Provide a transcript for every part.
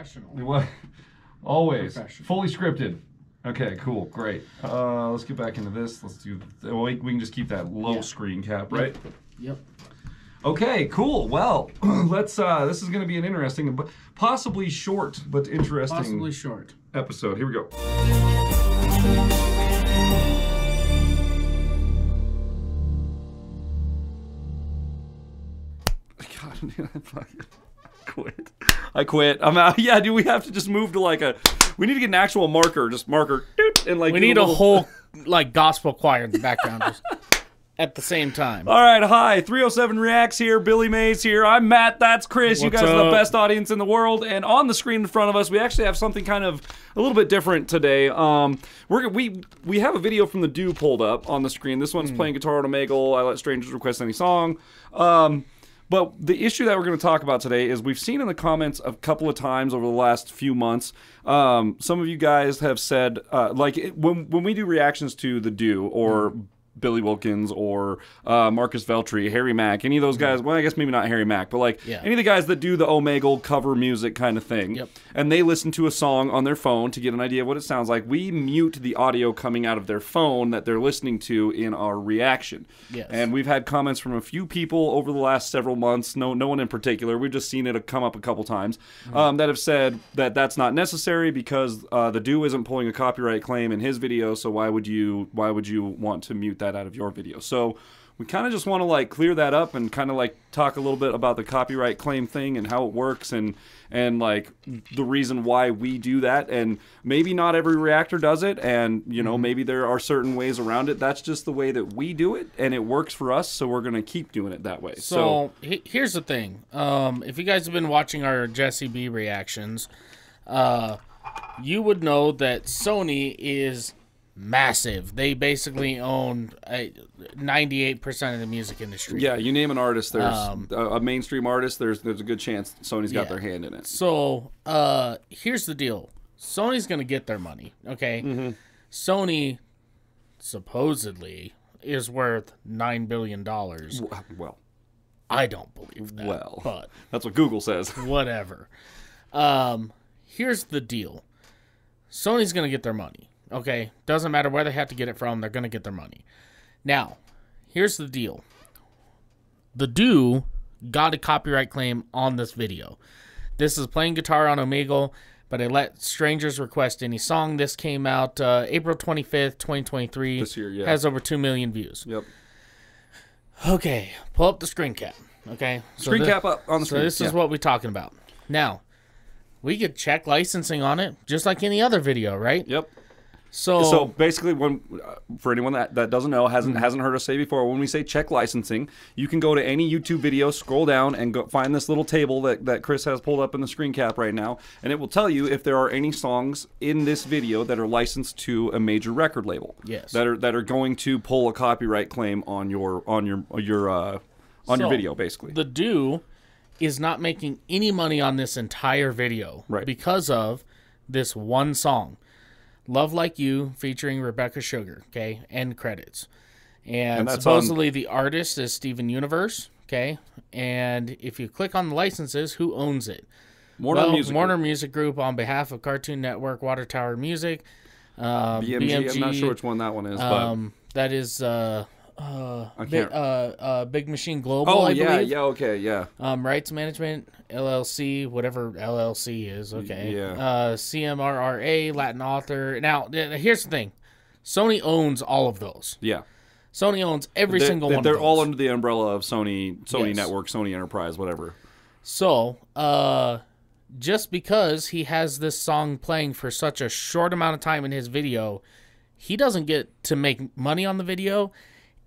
Professional. What? Always. Professional. Fully scripted. Okay, cool, great. Let's get back into this. Let's do. Well, we can just keep that low screen cap, right? Yep. Okay, cool. Well, let's. This is going to be an interesting, but possibly short, but interesting. Possibly short episode. Here we go. God, I quit. I'm out. Yeah, dude, we have to just move to like a. We need to get an actual marker. Just marker. And like. We need a whole like gospel choir in the background just at the same time. All right, hi. 307 Reacts here. Billy Mays here. I'm Matt. That's Chris. You guys are the best audience in the world. And on the screen in front of us, we actually have something kind of a little bit different today. We have a video from TheDooo pulled up on the screen. This one's playing guitar on Omegle. I let strangers request any song. But the issue that we're going to talk about today is we've seen in the comments a couple of times over the last few months, some of you guys have said, when we do reactions to TheDooo or Billy Wilkins or Marcus Veltri, Harry Mack, any of those guys, well, I guess maybe not Harry Mack, but like any of the guys that do the Omegle cover music kind of thing, and they listen to a song on their phone to get an idea of what it sounds like, we mute the audio coming out of their phone that they're listening to in our reaction. And we've had comments from a few people over the last several months, no one in particular, we've just seen it come up a couple times, that have said that that's not necessary because TheDooo isn't pulling a copyright claim in his video, so why would you want to mute that out of your video? So we kind of just want to like clear that up and kind of like talk a little bit about the copyright claim thing and how it works and like the reason why we do that, and maybe not every reactor does it, and you know, maybe there are certain ways around it. That's just the way that we do it, and it works for us, so we're gonna keep doing it that way. So here's the thing, if you guys have been watching our Jesse B reactions, you would know that Sony is massive. They basically own 98% of the music industry. Yeah, you name an artist, there's a mainstream artist, there's a good chance Sony's got their hand in it. So here's the deal. Sony's going to get their money, okay? Sony supposedly is worth $9 billion. Well, I don't believe that. Well, but that's what Google says. Whatever. Here's the deal. Sony's going to get their money. Okay, doesn't matter where they have to get it from, they're going to get their money. Now, here's the deal. TheDooo got a copyright claim on this video. This is playing guitar on Omegle, but I let strangers request any song. This came out April 25th, 2023. This year, yeah. Has over 2 million views. Yep. Okay, pull up the screen cap. Okay. Screen cap up on the screen. So this is what we're talking about. Now, we could check licensing on it, just like any other video, right? Yep. So basically, when for anyone that doesn't know, hasn't heard us say before, when we say check licensing, you can go to any YouTube video, scroll down, and go find this little table that Chris has pulled up in the screen cap right now, and it will tell you if there are any songs in this video that are licensed to a major record label. Yes. That are going to pull a copyright claim on your video, basically. TheDooo is not making any money on this entire video, because of this one song. Love Like You featuring Rebecca Sugar, okay? End credits. And supposedly the artist is Steven Universe, okay? And if you click on the licenses, who owns it? Warner Music Group on behalf of Cartoon Network, Water Tower Music, BMG. I'm not sure which one that one is, but that is Big Machine Global. I believe. Okay, yeah. Rights Management LLC, whatever LLC is, okay. Yeah. CMRRA, Latin Author. Now, here's the thing: Sony owns all of those. Yeah. Sony owns every single one. They're of those. all under the umbrella of Sony Network, Sony Enterprise, whatever. So, just because he has this song playing for such a short amount of time in his video, he doesn't get to make money on the video.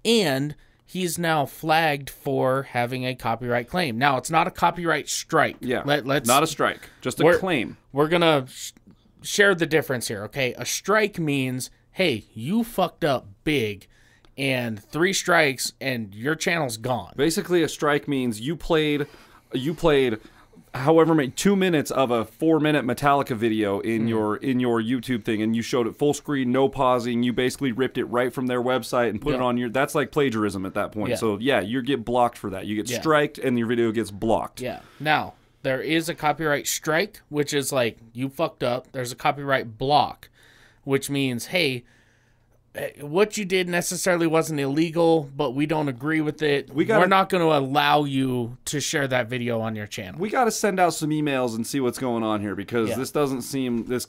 And he's now flagged for having a copyright claim. Now, it's not a copyright strike. Yeah, not a strike, just a claim. We're going to share the difference here, okay? A strike means, hey, you fucked up big, and 3 strikes, and your channel's gone. Basically, a strike means you played however many 2 minutes of a 4-minute Metallica video in your YouTube thing, and you showed it full screen, no pausing. You basically ripped it right from their website and put it on your. That's like plagiarism at that point. So yeah, you get blocked for that. You get striked, and your video gets blocked. Yeah. Now, there is a copyright strike, which is like, you fucked up. There's a copyright block, which means, hey, what you did necessarily wasn't illegal, but we don't agree with it. We're not going to allow you to share that video on your channel. We got to send out some emails and see what's going on here, because this doesn't seem this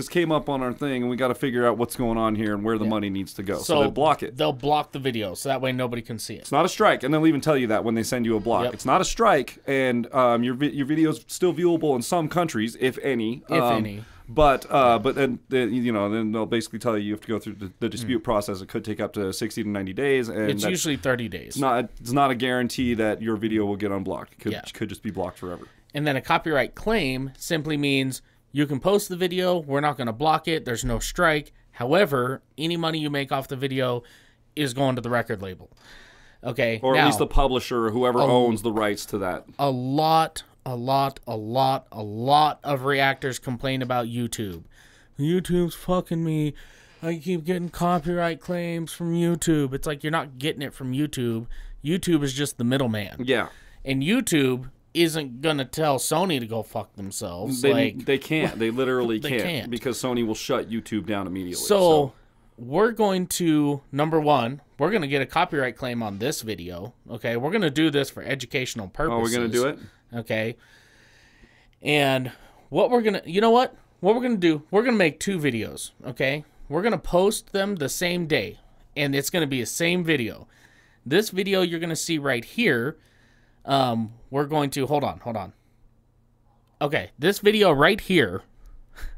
came up on our thing, and we got to figure out what's going on here and where the money needs to go. So they block it. They'll block the video, so that way nobody can see it. It's not a strike, and they'll even tell you that when they send you a block. Yep. It's not a strike, and your video's still viewable in some countries, if any. If any. But then then they'll basically tell you have to go through the dispute process. It could take up to 60 to 90 days, and it's usually 30 days. It's not a guarantee that your video will get unblocked. It could just be blocked forever. And then a copyright claim simply means you can post the video. We're not going to block it. There's no strike. However, any money you make off the video is going to the record label. Okay, or at least the publisher or whoever owns the rights to that. A lot of reactors complain about YouTube. YouTube's fucking me. I keep getting copyright claims from YouTube. It's like, you're not getting it from YouTube. YouTube is just the middleman. Yeah. And YouTube isn't going to tell Sony to go fuck themselves. They can't. They literally can't. Because Sony will shut YouTube down immediately. So we're going to, number one, we're going to get a copyright claim on this video. Okay, we're going to do this for educational purposes. Oh, we're going to do it? Okay. And what we're going to, you know what? What we're going to do, we're going to make 2 videos, okay? We're going to post them the same day, and it's going to be the same video. This video you're going to see right here, we're going to, hold on. Okay, this video right here,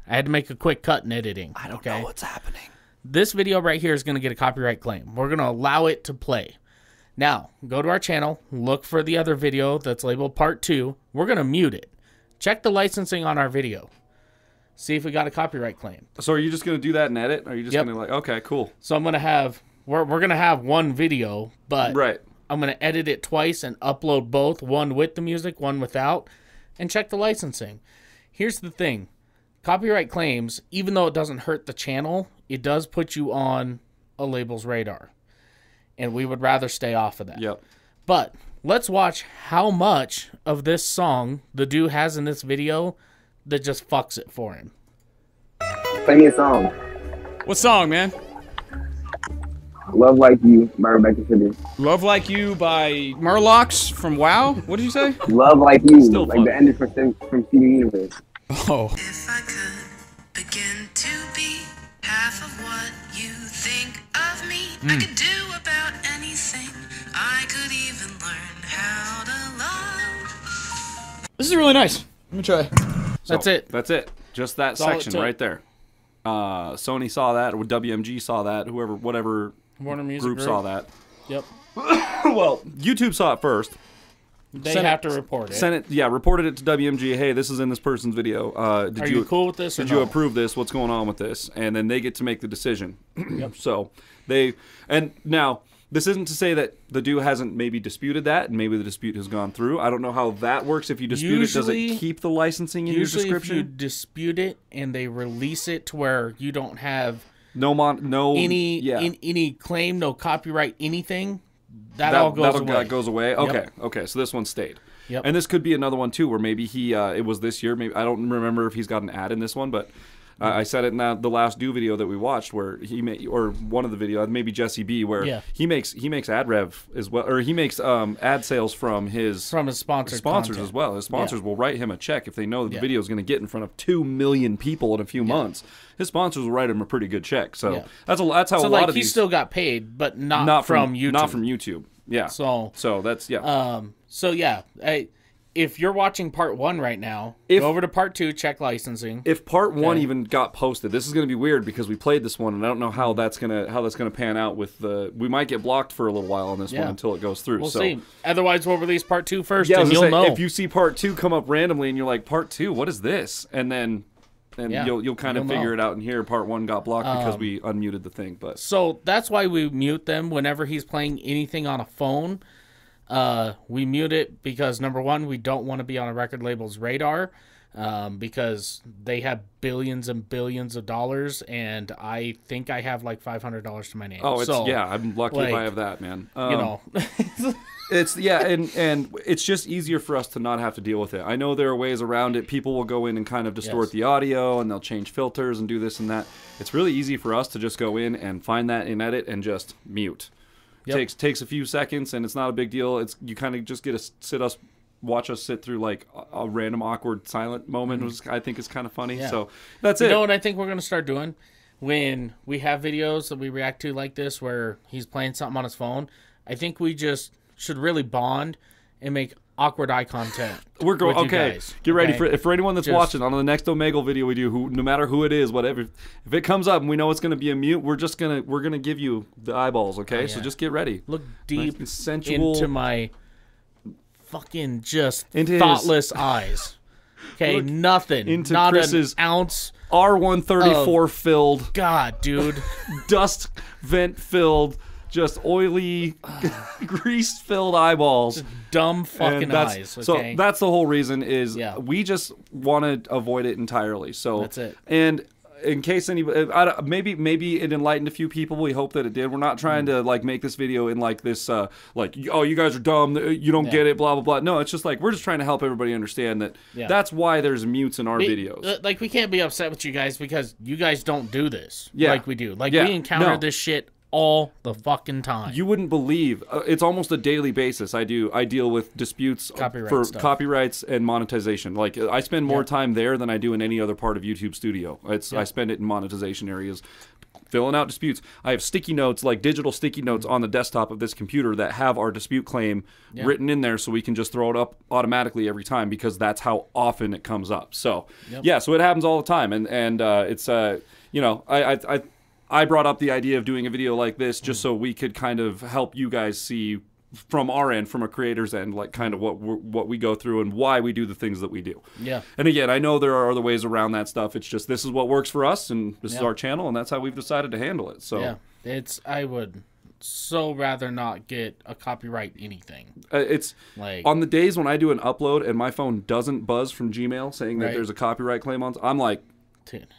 I had to make a quick cut in editing. I don't know what's happening. This video right here is going to get a copyright claim. We're going to allow it to play. Now, go to our channel, look for the other video that's labeled Part 2. We're going to mute it. Check the licensing on our video. See if we got a copyright claim. So are you just going to do that and edit? Or are you just going to okay, cool. So I'm going to have, we're going to have one video, but right. I'm going to edit it twice and upload both, one with the music, one without, and check the licensing. Here's the thing. Copyright claims, even though it doesn't hurt the channel, it does put you on a label's radar. And we would rather stay off of that. Yep. But let's watch how much of this song TheDooo has in this video that just fucks it for him. Play me a song. What song, man? Love Like You by Rebecca Sugar. Love Like You by Murlocs from WoW? What did you say? Love Like You, Still like fun. the ending from Steven Universe. Oh. If I could begin to be half of what you think of me, I could do about anything. I could even learn how to love. This is really nice. Let me try. That's it. That's it. Just that all it section took. right there. Sony saw that, or WMG saw that, whatever Warner Music group saw that. Yep. Well, YouTube saw it first. They have to report it. Reported it to WMG. Hey, this is in this person's video. Are you cool with this or Did you no? approve this? What's going on with this? And then they get to make the decision. Yep. So now this isn't to say that TheDooo hasn't maybe disputed that, and maybe the dispute has gone through. I don't know how that works. If you dispute it, does it keep the licensing in your description? Usually, if you dispute it and they release it to where you don't have any claim, no copyright, anything, that all goes away. That goes away. Okay, Yep. okay. So this one stayed. Yep. And this could be another one too, where maybe he it was this year. Maybe I don't remember if he's got an ad in this one, but I said it in the last TheDooo video that we watched, where he made, or one of the videos, maybe Jesse B, where he makes ad rev as well, or he makes ad sales from his sponsors content. As well. His sponsors will write him a check if they know that the video is going to get in front of 2 million people in a few months. His sponsors will write him a pretty good check. So that's how a lot of he these still got paid, but not from YouTube. Not from YouTube. Yeah. So that's if you're watching part 1 right now, go over to part 2, check licensing. If part 1 even got posted, this is going to be weird because we played this one, and I don't know how that's gonna pan out with the. We might get blocked for a little while on this one until it goes through. We'll see. Otherwise, we'll release part 2 first, and you'll know. If you see part 2 come up randomly, and you're like, part 2, what is this? And then. You'll kind of figure it out. And here, part 1 got blocked because we unmuted the thing. But so that's why we mute them whenever he's playing anything on a phone. We mute it because, number one, we don't want to be on a record label's radar. because they have billions and billions of dollars, and I think I have like $500 to my name. Oh, it's so, yeah. I'm lucky if like, I have that, man. you know. It's and it's just easier for us to not have to deal with it. I know there are ways around it. People will go in and kind of distort the audio, and they'll change filters and do this and that. It's really easy for us to just go in and find that in edit and just mute. Yep. Takes a few seconds, and it's not a big deal. It's you kind of just get to watch us sit through like a random awkward silent moment, which I think is kind of funny. Yeah. So that's it. You know what I think we're gonna start doing when we have videos that we react to like this, where he's playing something on his phone? I think we just should really bond and make awkward eye contact. We're going okay. Get ready for anyone that's Just watching on the next Omegle video we do. Who, no matter who it is, whatever, if it comes up and we know it's going to be a mute, we're gonna give you the eyeballs. Okay, so just get ready. Look deep nice sensual into my fucking just into thoughtless eyes. Okay, Look nothing. into Not Chris's an ounce. R134 filled, God, dude. dust vent filled, just oily, grease filled eyeballs. Dumb fucking eyes. Okay? So that's the whole reason is Yeah. we just want to avoid it entirely. So That's it. And in case anybody, maybe it enlightened a few people. We hope that it did. We're not trying to like make this video in like this, like, oh, you guys are dumb. You don't get it. Blah blah blah. No, it's just like we're just trying to help everybody understand that. That's why there's mutes in our videos. Like we can't be upset with you guys because you guys don't do this like we do. Like Yeah. we encounter No. this shit all the fucking time. You wouldn't believe it's almost a daily basis. I deal with disputes Copyright for stuff. copyrights and monetization. Like I spend more time there than I do in any other part of YouTube Studio. I spend it in monetization areas, filling out disputes. I have sticky notes, like digital sticky notes on the desktop of this computer that have our dispute claim written in there, so we can just throw it up automatically every time because that's how often it comes up. So so it happens all the time, and it's you know I brought up the idea of doing a video like this just so we could kind of help you guys see from our end, from a creator's end, like kind of what we go through and why we do the things that we do. Yeah. And again, I know there are other ways around that stuff. It's just this is what works for us, and this is our channel, and that's how we've decided to handle it. So I would so rather not get a copyright anything. It's like on the days when I do an upload and my phone doesn't buzz from Gmail saying that there's a copyright claim on, I'm like,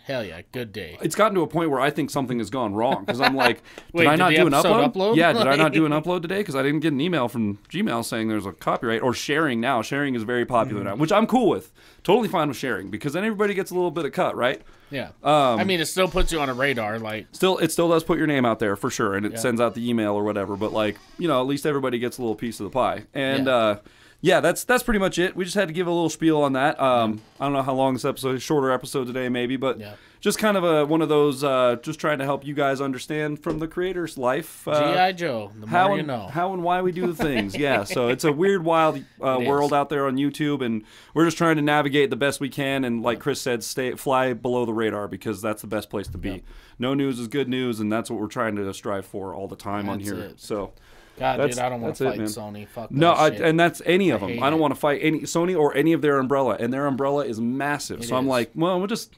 hell yeah, good day. It's gotten to a point where I think something has gone wrong because I'm like, Wait, did I not the do an episode upload? Yeah, did I not do an upload today? Because I didn't get an email from Gmail saying there's a copyright or sharing now. Sharing is very popular now, which I'm cool with. Totally fine with sharing because then everybody gets a little bit of cut, right? Yeah. I mean, it still puts you on a radar. Like it still does put your name out there for sure, and it sends out the email or whatever. But like, you know, at least everybody gets a little piece of the pie. And yeah, that's pretty much it. We just had to give a little spiel on that. I don't know how long this episode is, shorter episode today maybe, but just kind of one of those, just trying to help you guys understand from the creator's life. G.I. Joe, the more you know. How and why we do the things. Yeah, so it's a weird, wild world out there on YouTube, and we're just trying to navigate the best we can, and like Chris said, fly below the radar, because that's the best place to be. No news is good news, and that's what we're trying to strive for all the time on here. So... God, dude, I don't want to fight Sony. Fuck that no, shit. And that's any of them. I don't want to fight any Sony or any of their umbrella, and their umbrella is massive. So I'm like, well, we'll just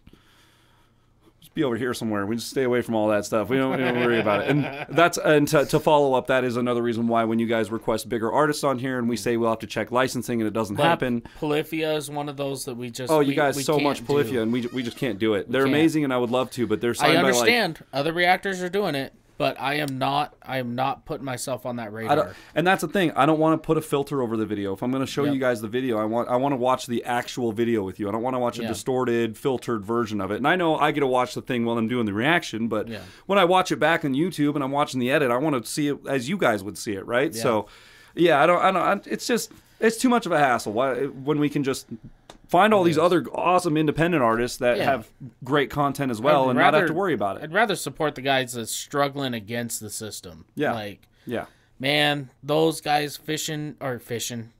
be over here somewhere. We just stay away from all that stuff. We don't worry about it. And to follow up, that is another reason why when you guys request bigger artists on here, and we say we'll have to check licensing, and it doesn't happen. Polyphia is one of those that we just you guys so much Polyphia, and we just can't do it. They're amazing, and I would love to, but they're signed I understand by other reactors are doing it. But I am not putting myself on that radar. And that's the thing. I don't want to put a filter over the video. If I'm going to show you guys the video, I want to watch the actual video with you. I don't want to watch a distorted, filtered version of it. And I know I get to watch the thing while I'm doing the reaction, but when I watch it back on YouTube and I'm watching the edit, I want to see it as you guys would see it, right? So, yeah, I don't. It's too much of a hassle. When we can just find all these other awesome independent artists that have great content as well, and not have to worry about it. I'd rather support the guys that's struggling against the system. Yeah. Man, those guys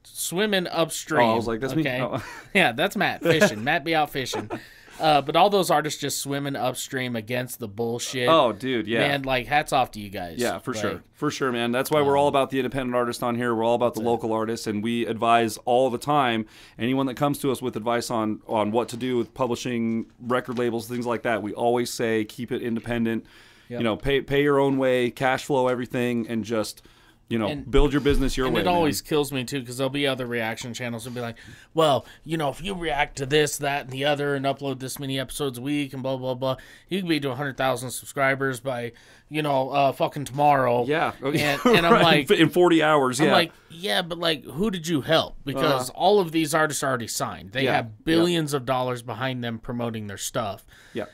swimming upstream. Oh, I was like, that's me. Oh. Yeah, that's Matt fishing. Matt be out fishing. But all those artists just swimming upstream against the bullshit. Oh, dude, yeah. Man, like, hats off to you guys. Yeah, for sure. For sure, man. That's why we're all about the independent artists on here. We're all about the local artists, and we advise all the time. Anyone that comes to us with advice on what to do with publishing, record labels, things like that, we always say keep it independent. Yep. You know, pay your own way, cash flow everything, and just You know, build your business your way. And it always kills me, too, because there'll be other reaction channels who'll be like, well, you know, if you react to this, that, and the other and upload this many episodes a week and blah, blah, blah, you can be to 100,000 subscribers by, you know, fucking tomorrow. Yeah. And I'm like... In 40 hours, yeah. I'm like, yeah, but, like, who did you help? Because all of these artists are already signed. They have billions of dollars behind them promoting their stuff. Yeah.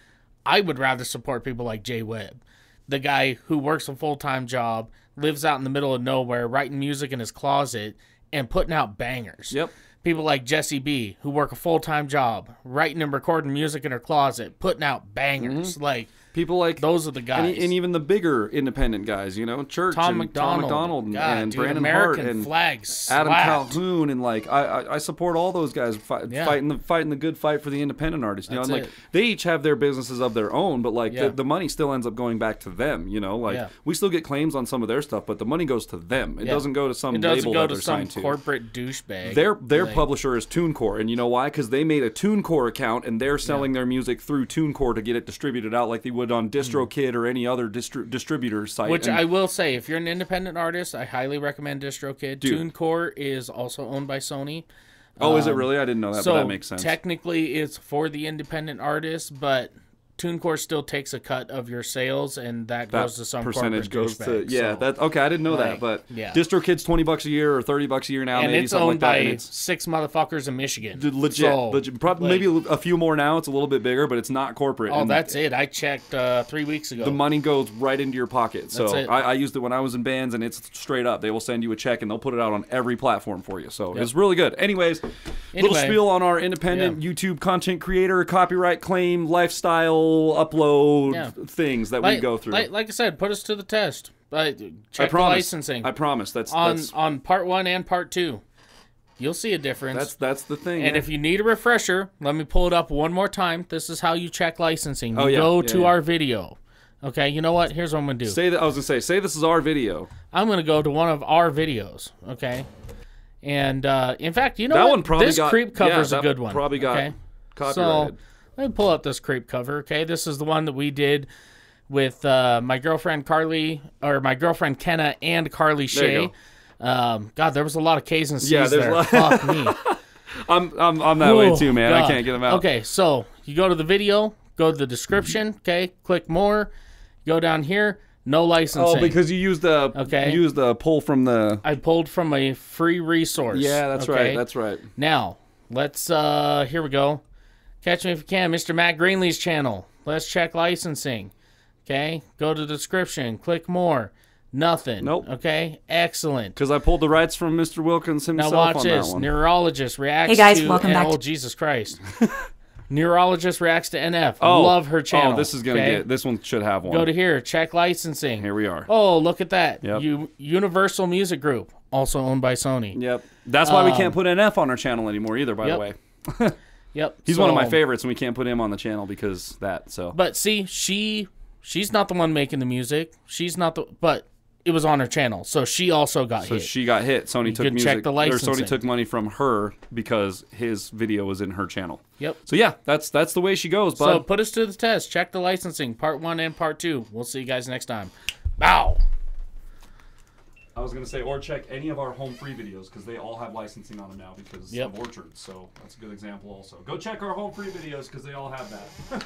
I would rather support people like Jay Webb, the guy who works a full-time job, lives out in the middle of nowhere, writing music in his closet, and putting out bangers. Yep. People like Jesse B, who work a full-time job, writing and recording music in her closet, putting out bangers. Like, people like those are the guys. And even the bigger independent guys, you know, Church Tom and McDonald. Tom McDonald God, and dude, Brandon American Hart and Flag Adam slapped. Calhoun, and like I support all those guys fighting the good fight for the independent artists. You know, and like they each have their businesses of their own, but like the money still ends up going back to them. You know, like we still get claims on some of their stuff, but the money goes to them. It doesn't go to some label that they're signed to. Corporate douchebag. Their publisher is TuneCore, and you know why? Because they made a TuneCore account, and they're selling their music through TuneCore to get it distributed out like they would on DistroKid or any other distributor site. Which I will say, if you're an independent artist, I highly recommend DistroKid. TuneCore is also owned by Sony. Oh, is it really? I didn't know that, but that makes sense. Technically, it's for the independent artist, but TuneCore still takes a cut of your sales, and that goes to some percentage goes to so, that. Okay, I didn't know that, but DistroKid's $20 a year or $30 a year now, and maybe it's something owned like that. by And it's 6 motherfuckers in Michigan. Legit. Probably maybe a few more now. It's a little bit bigger, but it's not corporate. Oh, and that's it. I checked 3 weeks ago. The money goes right into your pocket. So That's it. I used it when I was in bands, and it's straight up. They will send you a check, and they'll put it out on every platform for you. So it's really good. Anyways, little spiel on our independent YouTube content creator, copyright claim, lifestyle upload things that we go through. Like I said, put us to the test. Check the licensing. I promise. That's on part 1 and part 2. You'll see a difference. That's the thing. And if you need a refresher, let me pull it up one more time. This is how you check licensing. You go to our video. Okay, you know what? Here's what I'm gonna do. Say this is our video. I'm gonna go to one of our videos. Okay. And in fact, you know that what? One probably this creep cover's a good one. Probably got copyrighted. So let me pull up this creep cover. Okay, this is the one that we did with my girlfriend Kenna and Carly Shay. God, there was a lot of K's and C's there. Fuck me. I'm that way too, man. God. I can't get them out. Okay, so you go to the video, go to the description. Okay, click more. Go down here. No licensing. Oh, because you used the pull from the. I pulled from a free resource. Yeah, that's right. That's right. Now let's. Here we go. Catch me if you can, Mr. Matt Greenlee's channel. Let's check licensing. Okay, go to the description. Click more. Nothing. Nope. Okay, excellent. Because I pulled the rights from Mr. Wilkins himself. Now watch on this. That one. Neurologist reacts hey guys, to. welcome back. Oh, Jesus Christ. Neurologist reacts to NF. Love her channel. Oh, this is gonna get. This one should have one. Go to here. Check licensing. Here we are. Oh, look at that. Yep. Universal Music Group, also owned by Sony. Yep. That's why we can't put NF on our channel anymore either. By the way. Yep. He's one of my favorites, and we can't put him on the channel because that. So. But see, she's not the one making the music. She's not the. But it was on her channel, so she also got hit. So she got hit. Sony took music. Check the licensing. Or Sony took money from her because his video was in her channel. Yep. So yeah, that's the way she goes, bud. So put us to the test. Check the licensing, part 1 and part 2. We'll see you guys next time. Bow. I was going to say, or check any of our home free videos because they all have licensing on them now because of Orchard. So that's a good example also. Go check our home free videos because they all have that.